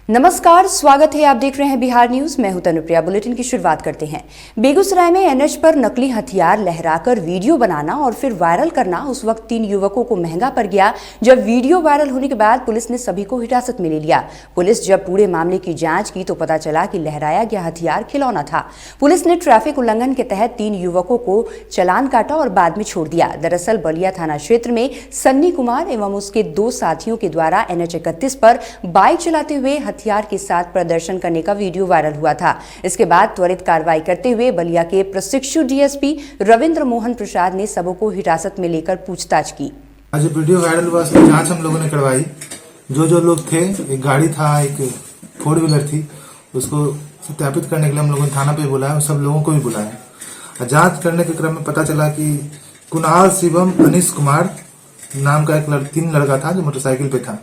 नमस्कार, स्वागत है। आप देख रहे हैं बिहार न्यूज। मैं हूं तनुप्रिया। बुलेटिन की शुरुआत करते हैं। बेगूसराय में एनएच पर नकली हथियार लहराकर वीडियो बनाना और फिर वायरल करना उस वक्त 3 युवकों को महंगा पड़ गया जब वीडियो वायरल होने के बाद पुलिस ने सभी को हिरासत में ले लिया। पुलिस जब पूरे मामले की जांच की तो पता चला कि लहराया गया हथियार खिलौना था। पुलिस ने ट्रैफिक उल्लंघन के तहत 3 युवकों को चालान काटा और बाद में छोड़ दिया। दरअसल बलिया थाना क्षेत्र में सन्नी कुमार एवं उसके 2 साथियों के द्वारा NH 31 पर बाइक चलाते हुए हथियार के साथ प्रदर्शन करने का वीडियो वायरल हुआ था। इसके बाद त्वरित कार्रवाई करते हुए बलिया के प्रशिक्षु DSP रविंद्र मोहन प्रसाद ने सबों को हिरासत में लेकर पूछताछ की। आज वीडियो वायरल हुआ, उसकी जांच हम लोगों ने करवाई। जो लोग थे, एक गाड़ी था, एक 4 व्हीलर थी, उसको सत्यापित करने के लिए हम लोगों ने थाना पे बुलाया, सब लोगों को भी बुलाया। जांच करने के क्रम में पता चला कि कुणाल, शिवम, अनिश कुमार नाम का एक 3 लड़का था जो मोटरसाइकिल पे था।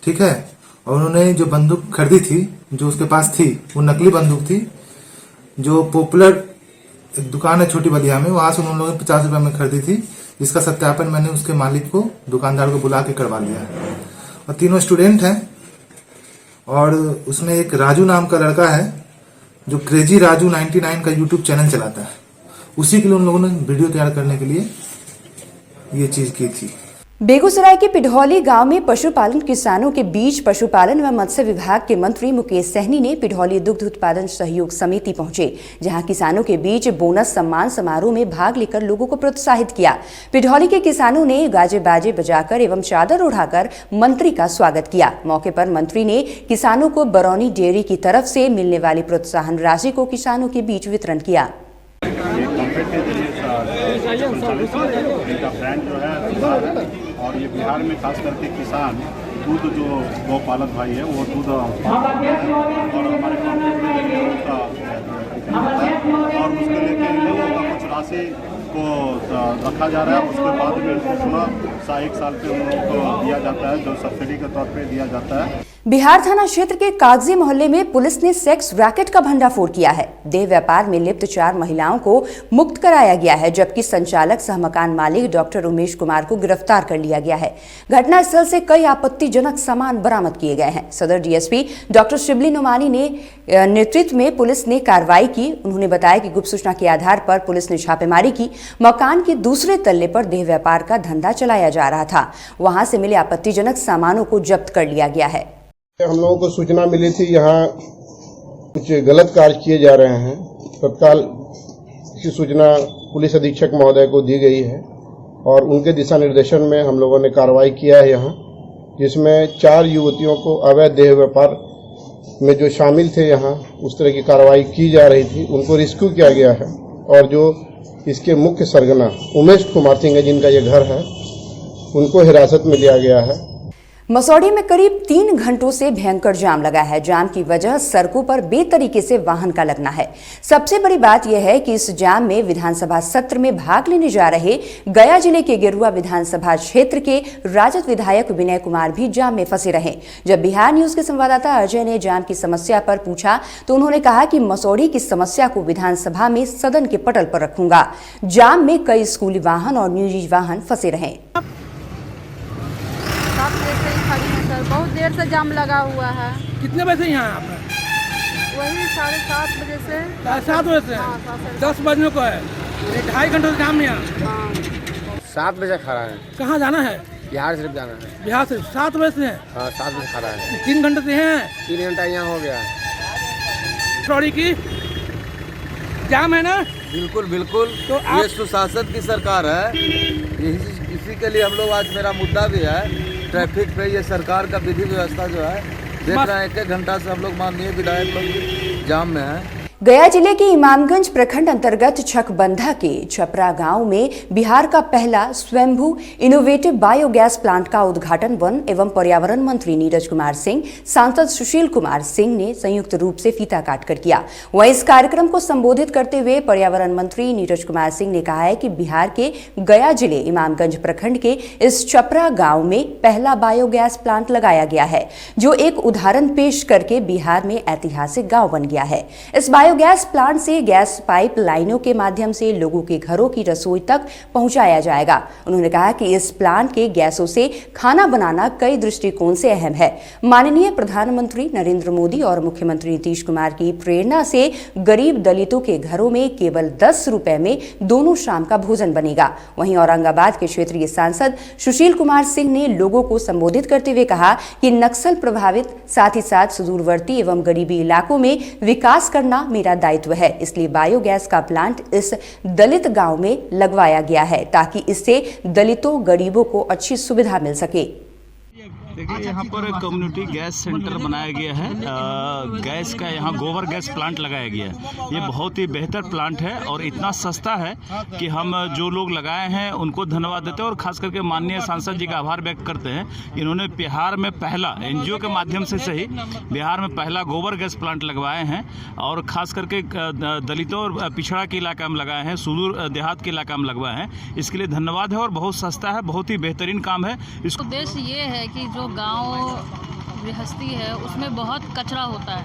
ठीक है, और उन्होंने जो बंदूक खरीदी थी, जो उसके पास थी, वो नकली बंदूक थी, जो पॉपुलर एक दुकान है छोटी बलिया में, वहां से उन लोगों ने 50 रुपए में खरीदी थी, जिसका सत्यापन मैंने उसके मालिक को, दुकानदार को बुला के करवा लिया। और तीनों स्टूडेंट हैं, और उसमें एक राजू नाम का लड़का है जो क्रेजी राजू 99 का यूट्यूब चैनल चलाता है। उसी के लिए उन लोगों ने वीडियो तैयार करने के लिए ये चीज की थी। बेगूसराय के पिढौली गांव में पशुपालन किसानों के बीच पशुपालन व मत्स्य विभाग के मंत्री मुकेश सहनी ने पिढौली दुग्ध उत्पादन सहयोग समिति पहुंचे, जहां किसानों के बीच बोनस सम्मान समारोह में भाग लेकर लोगों को प्रोत्साहित किया। पिढौली के किसानों ने गाजे बाजे बजाकर एवं चादर उड़ाकर मंत्री का स्वागत किया। मौके पर मंत्री ने किसानों को बरौनी डेयरी की तरफ से मिलने वाली प्रोत्साहन राशि को किसानों के बीच वितरण किया। और ये बिहार में खास करके किसान दूध जो गौपालक भाई है वो दूध और हमारे और उसके लेके लोगों का कुछ राशि को रखा जा रहा है। उसके बाद में सुना 1 साल पे उन लोगों को दिया जाता है, जो सब्सिडी के तौर पे दिया जाता है। बिहार थाना क्षेत्र के कागजी मोहल्ले में पुलिस ने सेक्स रैकेट का भंडाफोड़ किया है। देह व्यापार में लिप्त 4 महिलाओं को मुक्त कराया गया है, जबकि संचालक सह मकान मालिक डॉक्टर उमेश कुमार को गिरफ्तार कर लिया गया है। घटनास्थल से कई आपत्तिजनक सामान बरामद किए गए हैं। सदर DSP डॉक्टर शिबली नुमानी ने नेतृत्व में पुलिस ने कार्रवाई की। उन्होंने बताया कि गुप्त सूचना के आधार पर पुलिस ने छापेमारी की। मकान के दूसरे तल्ले पर देह व्यापार का धंधा चलाया जा रहा था। वहां से मिले आपत्तिजनक सामानों को जब्त कर लिया गया है। हम लोगों को सूचना मिली थी यहाँ कुछ गलत कार्य किए जा रहे हैं। तत्काल की सूचना पुलिस अधीक्षक महोदय को दी गई है और उनके दिशा निर्देशन में हम लोगों ने कार्रवाई किया है यहाँ, जिसमें 4 युवतियों को अवैध देह व्यापार में जो शामिल थे यहाँ उस तरह की कार्रवाई की जा रही थी, उनको रेस्क्यू किया गया है। और जो इसके मुख्य सरगना उमेश कुमार सिंह है, जिनका ये घर है, उनको हिरासत में लिया गया है। मसौढ़ी में करीब 3 घंटों से भयंकर जाम लगा है। जाम की वजह सड़कों पर बेतरीके से वाहन का लगना है। सबसे बड़ी बात यह है कि इस जाम में विधानसभा सत्र में भाग लेने जा रहे गया जिले के गेरुआ विधानसभा क्षेत्र के राजद विधायक विनय कुमार भी जाम में फंसे रहे। जब बिहार न्यूज के संवाददाता अजय ने जाम की समस्या पर पूछा तो उन्होंने कहा कि मसौढ़ी की समस्या को विधानसभा में सदन के पटल पर रखूंगा। जाम में कई स्कूली वाहन और निजी वाहन फंसे रहे। बहुत देर से जाम लगा हुआ है। कितने बजे से यहाँ आपका? वही 7:30 बजे से। 7 बजे से? हाँ, 10 बजने को है। 2.5 घंटे से जाम यहाँ। 7 बजे खड़ा है। कहाँ जाना है? बिहार सिर्फ जाना है। बिहार से 7 बजे से? हाँ, 7 बजे खड़ा है। 3 घंटे से हैं? 3 घंटा यहाँ हो गया। सॉरी की जाम है ना? बिल्कुल बिल्कुल। तो ये सुशासन की सरकार है, इसी के लिए हम लोग आज मेरा मुद्दा भी है ट्रैफिक पे। ये सरकार का विधि व्यवस्था जो है देख रहे हैं, 1-1 घंटा से हम लोग माननीय विधायक लोग जाम में हैं। गया जिले के इमामगंज प्रखंड अंतर्गत छकबंधा के छपरा गांव में बिहार का पहला स्वयंभू इनोवेटिव बायोगैस प्लांट का उद्घाटन वन एवं पर्यावरण मंत्री नीरज कुमार सिंह, सांसद सुशील कुमार सिंह ने संयुक्त रूप से फीता काटकर किया। वहीं इस कार्यक्रम को संबोधित करते हुए पर्यावरण मंत्री नीरज कुमार सिंह ने कहा है कि बिहार के गया जिले इमामगंज प्रखंड के इस छपरा गाँव में पहला बायोगैस प्लांट लगाया गया है, जो एक उदाहरण पेश करके बिहार में ऐतिहासिक गाँव बन गया है। इस बायोगैस बायोगैस प्लांट से गैस पाइप लाइनों के माध्यम से लोगों के घरों की रसोई तक पहुंचाया जाएगा। उन्होंने कहा कि इस प्लांट के गैसों से खाना बनाना कई दृष्टिकोण से अहम है। माननीय प्रधानमंत्री नरेंद्र मोदी और मुख्यमंत्री नीतीश कुमार की प्रेरणा से गरीब दलितों के घरों में केवल 10 रुपए में दोनों शाम का भोजन बनेगा। वहीं औरंगाबाद के क्षेत्रीय सांसद सुशील कुमार सिंह ने लोगों को संबोधित करते हुए कहा कि नक्सल प्रभावित साथ ही साथ सुदूरवर्ती एवं गरीबी इलाकों में विकास करना मेरा दायित्व है, इसलिए बायोगैस का प्लांट इस दलित गांव में लगवाया गया है ताकि इससे दलितों गरीबों को अच्छी सुविधा मिल सके। देखिए यहाँ पर कम्युनिटी गैस सेंटर बनाया गया है। गैस का यहाँ गोबर गैस प्लांट लगाया गया है। ये बहुत ही बेहतर प्लांट है और इतना सस्ता है कि हम जो लोग लगाए हैं उनको धन्यवाद देते हैं और खास करके माननीय सांसद जी का आभार व्यक्त करते हैं। इन्होंने बिहार में पहला एनजीओ के माध्यम से सही बिहार में पहला गोबर गैस प्लांट लगवाए हैं और खास करके दलितों और पिछड़ा के इलाका में लगाए हैं, सुदूर देहात के इलाका में लगवाए हैं। इसके लिए धन्यवाद है और बहुत सस्ता है, बहुत ही बेहतरीन काम है। इसको उद्देश्य ये है कि जो गांव गृहस्थी है उसमें बहुत कचरा होता है।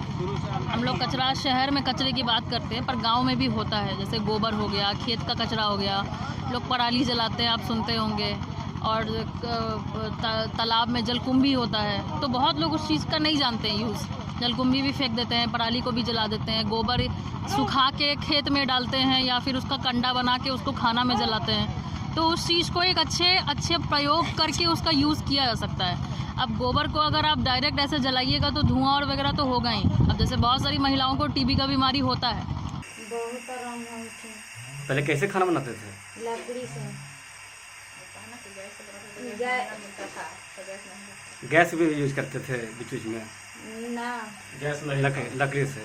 हम लोग कचरा शहर में कचरे की बात करते हैं पर गांव में भी होता है, जैसे गोबर हो गया, खेत का कचरा हो गया, लोग पराली जलाते हैं, आप सुनते होंगे, और तालाब में जलकुंभी होता है। तो बहुत लोग उस चीज़ का नहीं जानते हैं यूज़, जलकुंभी भी फेंक देते हैं, पराली को भी जला देते हैं, गोबर सुखा के खेत में डालते हैं या फिर उसका कंडा बना के उसको खाना में जलाते हैं। तो उस चीज़ को एक अच्छे प्रयोग करके उसका यूज़ किया जा सकता है। अब गोबर को अगर आप डायरेक्ट ऐसे जलाइएगा तो धुआं और वगैरह तो होगा ही। अब जैसे बहुत सारी महिलाओं को टीबी का बीमारी होता है। बहुत आराम होती है। पहले कैसे खाना बनाते थे? लकड़ी से। गैस भी यूज करते थे बीच में? ना, गैस नहीं, लकड़ी से।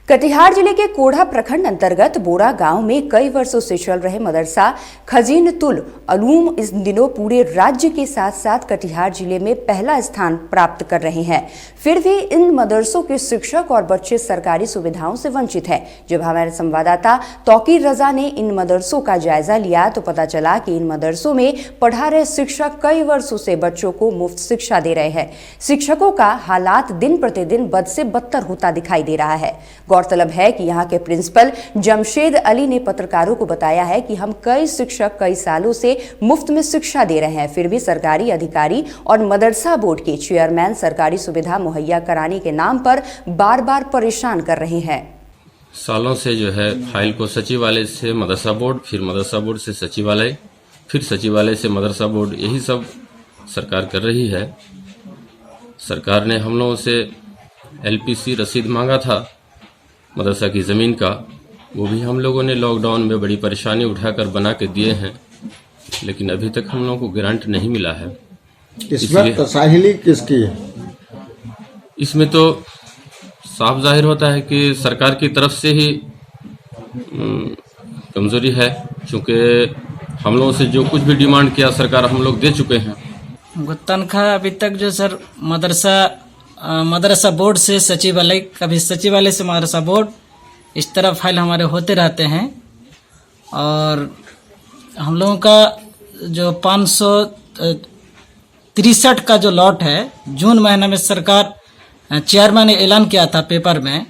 कटिहार जिले के कोढ़ा प्रखंड अंतर्गत बोरा गांव में कई वर्षों से चल रहे मदरसा खजीनतुल उलूम इस दिनों पूरे राज्य के साथ साथ कटिहार जिले में पहला स्थान प्राप्त कर रहे हैं। फिर भी इन मदरसों के शिक्षक और बच्चे सरकारी सुविधाओं से वंचित हैं। जब हमारे संवाददाता तौकीर रजा ने इन मदरसों का जायजा लिया तो पता चला कि इन मदरसों में पढ़ा रहे शिक्षक कई वर्षों से बच्चों को मुफ्त शिक्षा दे रहे हैं। शिक्षकों का हालात दिन प्रतिदिन बद से बदतर होता दिखाई दे रहा है। गौरतलब है कि यहाँ के प्रिंसिपल जमशेद अली ने पत्रकारों को बताया है कि हम कई शिक्षक कई सालों से मुफ्त में शिक्षा दे रहे हैं, फिर भी सरकारी अधिकारी और मदरसा बोर्ड के चेयरमैन सरकारी सुविधा मुहैया कराने के नाम पर बार बार परेशान कर रहे हैं। सालों से जो है फाइल को सचिवालय से मदरसा बोर्ड, फिर मदरसा बोर्ड से सचिवालय, फिर सचिवालय से मदरसा बोर्ड, यही सब सरकार कर रही है। सरकार ने हम लोगों से एलपीसी रसीद मांगा था मदरसा की ज़मीन का, वो भी हम लोगों ने लॉकडाउन में बड़ी परेशानी उठाकर बना के दिए हैं, लेकिन अभी तक हम लोगों को ग्रांट नहीं मिला है। इसमें तसाहिली किसकी है? इसमें तो साफ जाहिर होता है कि सरकार की तरफ से ही कमजोरी है, क्योंकि हम लोगों से जो कुछ भी डिमांड किया सरकार हम लोग दे चुके हैं। तनख्वाह अभी तक जो सर मदरसा बोर्ड से सचिवालय, कभी सचिवालय से मदरसा बोर्ड, इस तरह फाइल हमारे होते रहते हैं। और हम लोगों का जो 563 का जो लॉट है, जून महीने में सरकार चेयरमैन ने ऐलान किया था पेपर में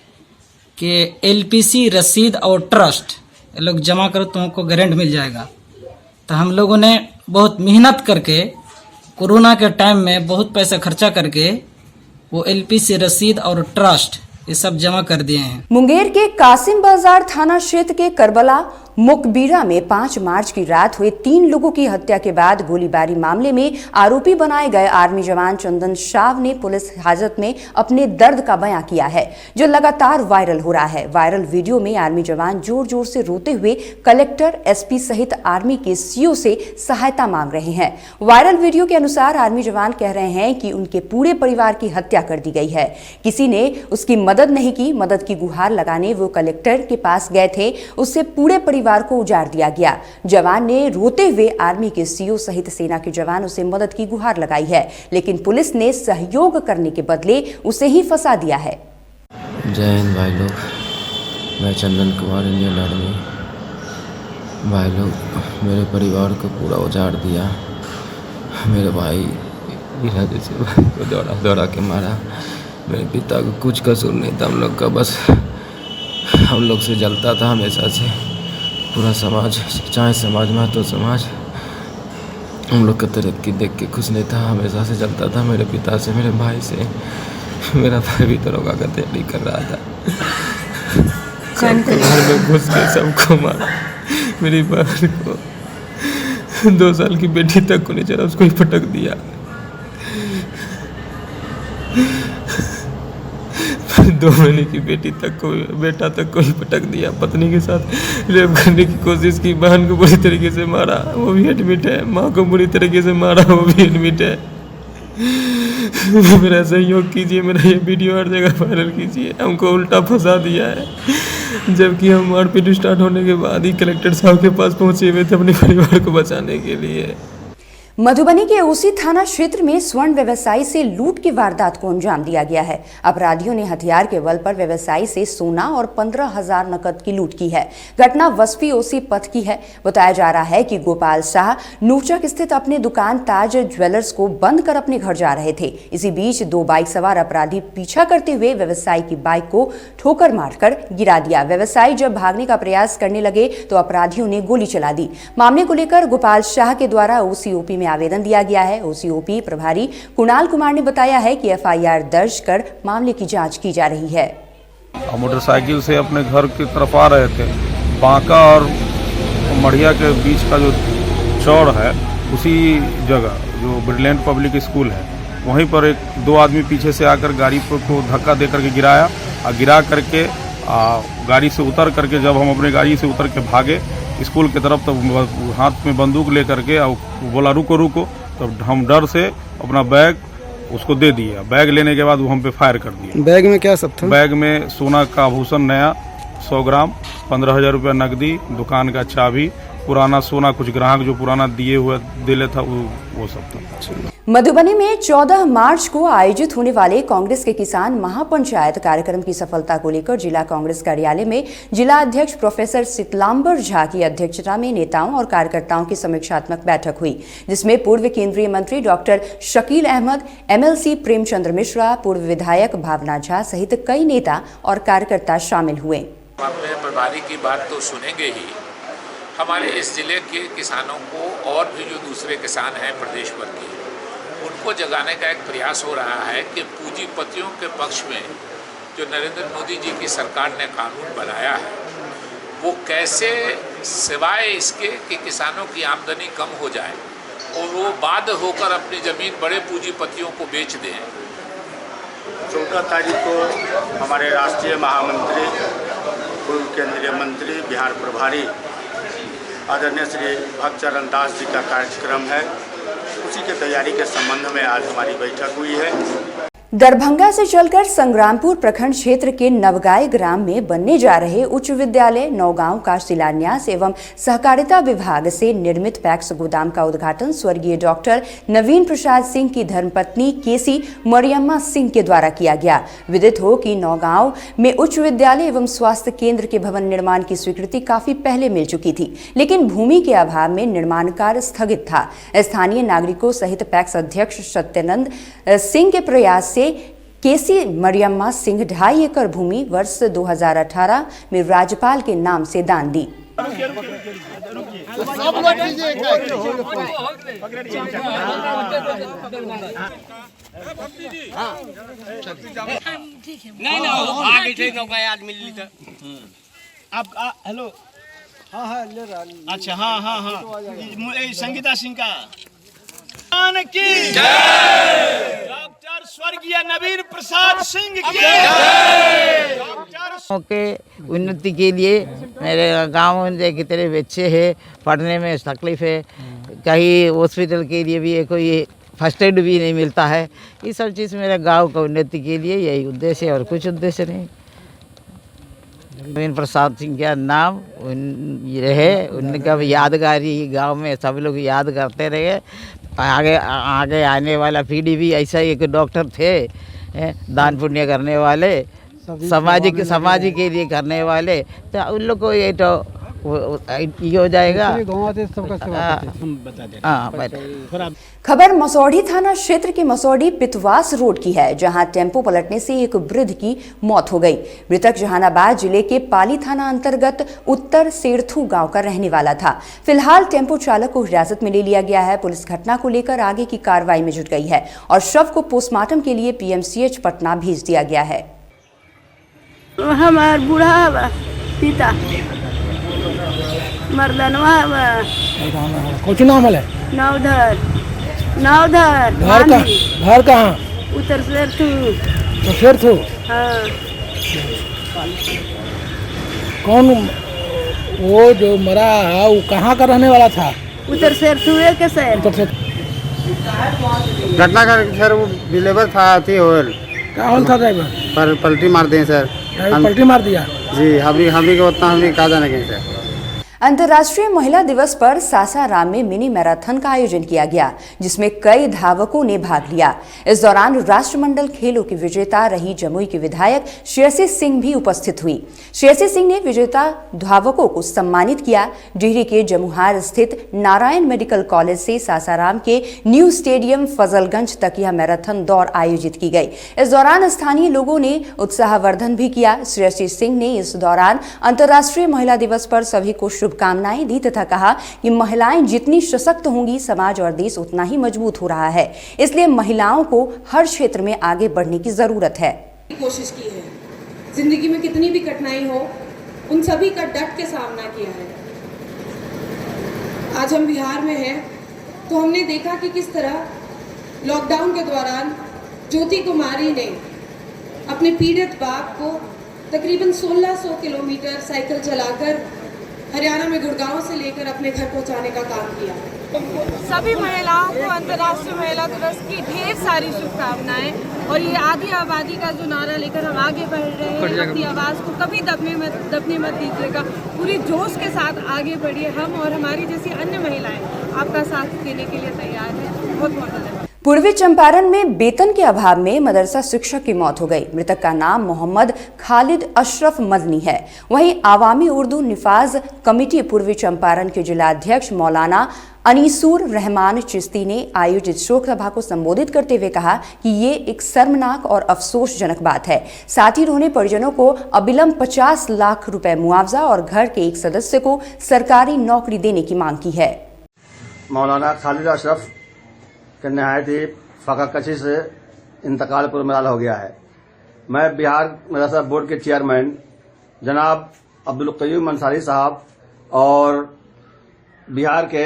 कि एलपीसी रसीद और ट्रस्ट ये लोग जमा करो तो हमको गारंट मिल जाएगा। तो हम लोगों ने बहुत मेहनत करके कोरोना के टाइम में बहुत पैसा खर्चा करके वो एलपीसी रसीद और ट्रस्ट ये सब जमा कर दिए हैं। मुंगेर के कासिम बाजार थाना क्षेत्र के करबला मुकबीरा में 5 मार्च की रात हुए 3 लोगों की हत्या के बाद गोलीबारी मामले में आरोपी बनाए गए आर्मी जवान चंदन शाव ने पुलिस हाजत में अपने दर्द का बयां किया है, जो लगातार वायरल हो रहा है। वायरल वीडियो में आर्मी जवान जोर जोर से रोते हुए कलेक्टर, एसपी सहित आर्मी के सीओ से सहायता मांग रहे हैं। वायरल वीडियो के अनुसार आर्मी जवान कह रहे हैं कि उनके पूरे परिवार की हत्या कर दी गई है, किसी ने उसकी मदद नहीं की। मदद की गुहार लगाने वो कलेक्टर के पास गए थे, उससे पूरे परिवार को उजाड़ दिया गया। जवान ने रोते हुए आर्मी के सीओ सहित सेना के जवानों से मदद की गुहार लगाई है, लेकिन पुलिस ने सहयोग करने के बदले उसे ही फंसा दिया है। जय हिंद भाई लोग, मैं चंदन कुमार, इंडियन आर्मी। भाई लोग, मेरे परिवार को पूरा उजाड़ दिया। मेरे भाई इरादे से भाई को दौड़ा के मारा। मेरे पिता को कुछ कसूर नहीं था, हम लोग का बस हम लोग से जलता था हमेशा से पूरा समाज, चाहे समाज में तो समाज हम लोग का तरक्की देख के खुश नहीं था, हमेशा से जलता था। मेरे पिता से, मेरे भाई से, मेरा भाई भी दरोगा का तैयारी कर रहा था। सबको घर में घुस के सबको मारा। मेरी बहन को 2 साल की बेटी तक को नहीं चला, उसको ही पटक दिया। फिर 2 महीने की बेटा तक को ही पटक दिया। पत्नी के साथ रेप करने की कोशिश की, बहन को बुरी तरीके से मारा, वो भी एडमिट है। माँ को बुरी तरीके से मारा, वो भी एडमिट है। मेरा सहयोग कीजिए, मेरा ये वीडियो हर जगह वायरल कीजिए। हमको उल्टा फंसा दिया है, जबकि हम मारपीट स्टार्ट होने के बाद ही कलेक्टर साहब के पास पहुंचे हुए थे अपने परिवार को बचाने के लिए। मधुबनी के ओसी थाना क्षेत्र में स्वर्ण व्यवसायी से लूट की वारदात को अंजाम दिया गया है। अपराधियों ने हथियार के बल पर व्यवसायी से सोना और 15,000 नकद की लूट की है। घटना वसफी ओसी पथ की है। बताया जा रहा है कि गोपाल शाह नूचक स्थित अपनी दुकान ताज ज्वेलर्स को बंद कर अपने घर जा रहे थे। इसी बीच 2 बाइक सवार अपराधी पीछा करते हुए व्यवसायी की बाइक को ठोकर मारकर गिरा दिया। व्यवसायी जब भागने का प्रयास करने लगे तो अपराधियों ने गोली चला दी। मामले को लेकर गोपाल शाह के द्वारा ओसीओपी में आवेदन दिया गया है। ओसीओपी प्रभारी कुणाल कुमार ने बताया है कि एफआईआर दर्ज कर मामले की जांच की जा रही है। मोटरसाइकिल से अपने घर की तरफ आ रहे थे। बांका और मढ़िया के बीच का जो चौड़ है, उसी जगह जो ब्रिलियंट पब्लिक स्कूल है, वहीं पर 2 आदमी पीछे से आकर गाड़ी को धक्का दे करके गिराया और गिरा करके गाड़ी से उतर करके जब हम अपने गाड़ी से उतर के भागे स्कूल की तरफ, तब हाथ में बंदूक ले करके और बोला रुको रुको, तब हम डर से अपना बैग उसको दे दिया। बैग लेने के बाद वो हम पे फायर कर दिया। बैग में क्या सब था? बैग में सोना का आभूषण नया 100 ग्राम, 15,000 रुपया नकदी, दुकान का चाबी, पुराना सोना, कुछ ग्राहक जो पुराना दिए हुए दिले था वो सब था। मधुबनी में 14 मार्च को आयोजित होने वाले कांग्रेस के किसान महापंचायत कार्यक्रम की सफलता को लेकर जिला कांग्रेस कार्यालय में जिला अध्यक्ष प्रोफेसर शीतलांबर झा की अध्यक्षता में नेताओं और कार्यकर्ताओं की समीक्षात्मक बैठक हुई, जिसमें पूर्व केंद्रीय मंत्री डॉक्टर शकील अहमद, एमएलसी प्रेमचंद्र मिश्रा, पूर्व विधायक भावना झा सहित कई नेता और कार्यकर्ता शामिल हुए। अपने प्रभारी की बात तो सुनेंगे ही, हमारे इस जिले के किसानों को और भी जो दूसरे किसान हैं प्रदेश भर के, उनको जगाने का एक प्रयास हो रहा है कि पूंजीपतियों के पक्ष में जो नरेंद्र मोदी जी की सरकार ने कानून बनाया है, वो कैसे सिवाय इसके कि किसानों की आमदनी कम हो जाए और वो बाध्य होकर अपनी ज़मीन बड़े पूंजीपतियों को बेच दें। 14 तारीख को हमारे राष्ट्रीय महामंत्री, पूर्व केंद्रीय मंत्री, बिहार प्रभारी आदरणीय श्री भक्तचरण दास जी का कार्यक्रम है। उसी के तैयारी के संबंध में आज हमारी बैठक हुई है। दरभंगा से चलकर संग्रामपुर प्रखंड क्षेत्र के नवगाय ग्राम में बनने जा रहे उच्च विद्यालय नौगांव का शिलान्यास एवं सहकारिता विभाग से निर्मित पैक्स गोदाम का उद्घाटन स्वर्गीय डॉक्टर नवीन प्रसाद सिंह की धर्मपत्नी केसी मरियम्मा सिंह के द्वारा किया गया। विदित हो कि नौगांव में उच्च विद्यालय एवं स्वास्थ्य केंद्र के भवन निर्माण की स्वीकृति काफी पहले मिल चुकी थी, लेकिन भूमि के अभाव में निर्माण कार्य स्थगित था। स्थानीय नागरिकों सहित पैक्स अध्यक्ष सत्यानंद सिंह के प्रयास से केसी मरियम्मा सिंह 2.5 एकड़ भूमि वर्ष 2018 में राज्यपाल के नाम से दान दी। आप हेलो, हाँ ले रहा, अच्छा हाँ संगीता सिंह का की डॉक्टर स्वर्गीय नवीन प्रसाद सिंह की के उन्नति के लिए मेरे गांव में कितने बच्चे हैं, पढ़ने में तकलीफ है, कहीं हॉस्पिटल के लिए भी कोई फर्स्ट एड भी नहीं मिलता है। ये सब चीज़ मेरे गांव का उन्नति के लिए यही उद्देश्य है और कुछ उद्देश्य नहीं। नवीन प्रसाद सिंह का नाम रहे, उनका यादगारी गांव में सब लोग याद करते रहे। आगे आने वाला पीढ़ी भी ऐसा ही एक डॉक्टर थे, दान पुण्य करने वाले, समाज के लिए करने वाले, तो उन लोग को ये तो ये हो जाएगा। खबर मसौढ़ी थाना क्षेत्र के मसौढ़ी पितवास रोड की है, जहां टेम्पो पलटने से एक वृद्ध की मौत हो गई। मृतक जहानाबाद जिले के पाली थाना अंतर्गत उत्तर सेर्थू गांव का रहने वाला था। फिलहाल टेम्पो चालक को हिरासत में ले लिया गया है। पुलिस घटना को लेकर आगे की कार्रवाई में जुट गई है और शव को पोस्टमार्टम के लिए पीएमसीएच पटना भेज दिया गया है। हमार बूढ़ा पिता मर्दनवा कुछ नाम है नवधर घर कहाँ? उत्तर सेर्थू। तो सेर्थू हाँ। कौन वो जो मरा वो कहाँ का रहने वाला था? उत्तर सेर्थू के सर। घटना का सर वो डिलीवर था थी होल कौन था ड्राइवर? पर पलटी मार दिए सर। पलटी मार दिया जी। हम उतना हम कहा जाने के सर। अंतर्राष्ट्रीय महिला दिवस पर सासाराम में मिनी मैराथन का आयोजन किया गया, जिसमें कई धावकों ने भाग लिया। इस दौरान राष्ट्रमंडल खेलों की विजेता रही जमुई की विधायक श्रेयसी सिंह भी उपस्थित हुई। श्रेयसी सिंह ने विजेता धावकों को सम्मानित किया। डिहरी के जमुहार स्थित नारायण मेडिकल कॉलेज से सासाराम के न्यू स्टेडियम फजलगंज तक यह मैराथन दौड़ आयोजित की गई। इस दौरान स्थानीय लोगों ने उत्साहवर्धन भी किया। श्रेयसी सिंह ने इस दौरान अंतर्राष्ट्रीय महिला दिवस पर सभी को शुभकामनाएं दी तथा कहा कि महिलाएं जितनी सशक्त होंगी, समाज और देश उतना ही मजबूत हो रहा है। इसलिए महिलाओं को हर क्षेत्र में आगे बढ़ने की जरूरत है। कोशिश की है, जिंदगी में कितनी भी कठिनाई हो उन सभी का डट के सामना किया है। आज हम बिहार में हैं तो हमने देखा कि किस तरह लॉकडाउन के दौरान ज्योति कुमारी ने अपने पीड़ित बाप को तकरीबन 1600 किलोमीटर साइकिल चलाकर हरियाणा में गुड़गांव से लेकर अपने घर पहुंचाने का काम किया। सभी महिलाओं को अंतर्राष्ट्रीय महिला दिवस की ढेर सारी शुभकामनाएं। और ये आधी आबादी का जो नारा लेकर हम आगे बढ़ रहे हैं, अपनी आवाज़ को कभी दबने मत दीजिएगा, पूरी जोश के साथ आगे बढ़िए। हम और हमारी जैसी अन्य महिलाएं आपका साथ देने के लिए तैयार हैं। बहुत बहुत धन्यवाद। पूर्वी चंपारण में वेतन के अभाव में मदरसा शिक्षक की मौत हो गई। मृतक का नाम मोहम्मद खालिद अशरफ मदनी है। वहीं आवामी उर्दू निफाज कमेटी पूर्वी चंपारण के जिलाध्यक्ष मौलाना अनीसुर रहमान चिश्ती ने आयोजित शोक सभा को संबोधित करते हुए कहा कि ये एक शर्मनाक और अफसोसजनक बात है। साथ ही उन्होंने परिजनों को अबिलंब 50 लाख रुपए मुआवजा और घर के एक सदस्य को सरकारी नौकरी देने की मांग की है। मौलाना खालिद अशरफ के नहायत ही फ़क़ाक़शी से इंतकाल पुरमराल हो गया है। मैं बिहार मदरसा बोर्ड के चेयरमैन जनाब अब्दुल क़य्यूम अंसारी साहब और बिहार के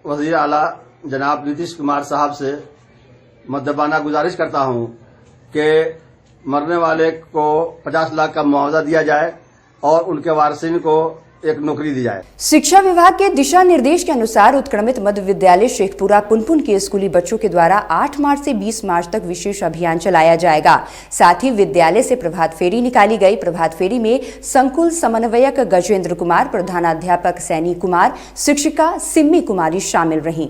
वज़ीर आला जनाब नीतीश कुमार साहब से मुद्दबाना गुजारिश करता हूं कि मरने वाले को 50 लाख का मुआवजा दिया जाए और उनके वारिसिन को एक नौकरी दी जाए। शिक्षा विभाग के दिशा निर्देश के अनुसार उत्क्रमित मध्य विद्यालय शेखपुरा पुनपुन के स्कूली बच्चों के द्वारा 8 मार्च से 20 मार्च तक विशेष अभियान चलाया जाएगा। साथ ही विद्यालय से प्रभात फेरी निकाली गई। प्रभात फेरी में संकुल समन्वयक गजेंद्र कुमार, प्रधानाध्यापक सैनी कुमार, शिक्षिका सिम्मी कुमारी शामिल रहीं।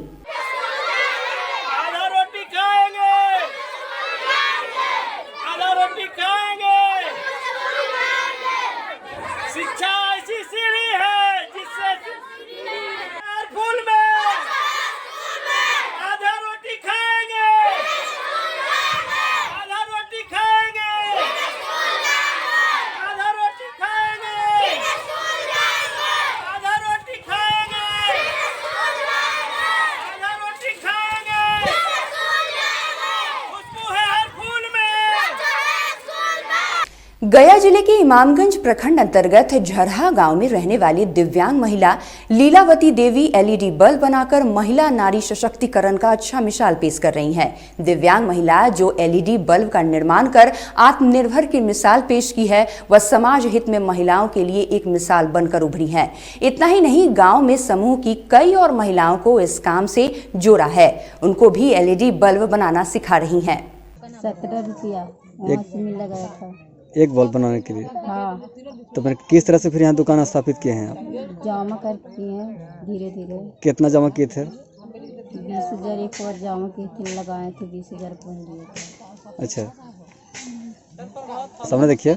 गया जिले के इमामगंज प्रखंड अंतर्गत झरहा गांव में रहने वाली दिव्यांग महिला लीलावती देवी एलईडी बल्ब बनाकर महिला नारी सशक्तिकरण का अच्छा मिसाल पेश कर रही हैं। दिव्यांग महिला जो एलईडी बल्ब का निर्माण कर आत्मनिर्भर की मिसाल पेश की है, वह समाज हित में महिलाओं के लिए एक मिसाल बनकर उभरी है। इतना ही नहीं, गाँव में समूह की कई और महिलाओं को इस काम से जोड़ा है। उनको भी एलईडी बल्ब बनाना सिखा रही है। 17 रुपया वहाँ से मिल गया था एक बल्ब बनाने के लिए। हाँ। तो मैंने किस तरह से फिर यहाँ दुकान स्थापित किए हैं आप? जमा कर किए हैं धीरे धीरे। कितना जमा किए थे? 20,000 एक बार जमा किए थे, लगाए थे 20,000 पूंजी थे। अच्छा, सामने देखिए।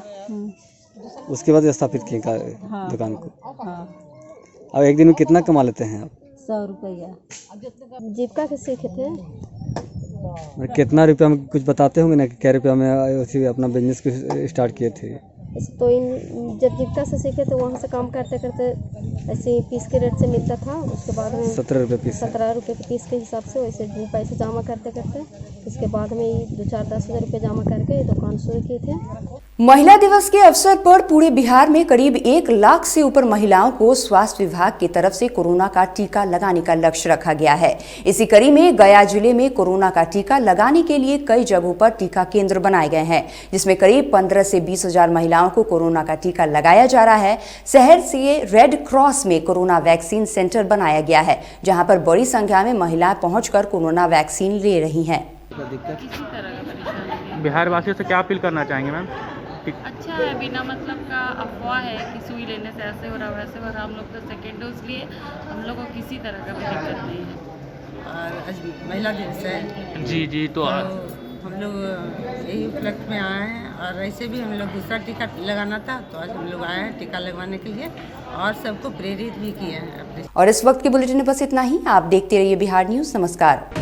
उसके बाद स्थापित किए हाँ। दुकान को। हाँ। अब एक दिन में कितना कमा लेते हैं आप? 100 रुपया। जीविका के सीखे थे। और कितना रुपया में कुछ बताते होंगे ना कि क्या रुपया में उसी अपना बिजनेस को स्टार्ट किए थे? तो जब जीविका से सीखे थे वहाँ से काम करते करते ऐसे पीस के रेट से मिलता था। उसके बाद में 17 रुपये पीस। 17 रुपये पीस के हिसाब से वैसे पैसे जमा करते करते इसके बाद में 2-4-10 हज़ार रुपये जमा करके ये दुकान शुरू किए थे। महिला दिवस के अवसर पर पूरे बिहार में करीब 1 लाख से ऊपर महिलाओं को स्वास्थ्य विभाग की तरफ से कोरोना का टीका लगाने का लक्ष्य रखा गया है। इसी कड़ी में गया जिले में कोरोना का टीका लगाने के लिए कई जगहों पर टीका केंद्र बनाए गए हैं, जिसमें करीब 15 से 20 हजार महिलाओं को कोरोना का टीका लगाया जा रहा है। शहर से रेड क्रॉस में कोरोना वैक्सीन सेंटर बनाया गया है, जहां पर बड़ी संख्या में महिलाएं पहुंचकर कोरोना वैक्सीन ले रही हैं। बिहार वासियों से क्या अपील करना चाहेंगे मैम? अच्छा है, बिना मतलब का अफवाह है कि सुई लेने से ऐसे हो रहा वैसे हो रहा। हम लोग तो सेकेंड डोज लिए, हम लोग को किसी तरह का भी दिक्कत नहीं है। और आज महिला दिवस है जी तो हम लोग यही उपलक्ष्य में आए हैं और ऐसे भी हम लोग दूसरा टीका लगाना था तो आज हम लोग आए हैं टीका लगवाने के लिए और सबको प्रेरित भी किया है। और इस वक्त के बुलेटिन में बस इतना ही। आप देखते रहिए बिहार न्यूज़। नमस्कार।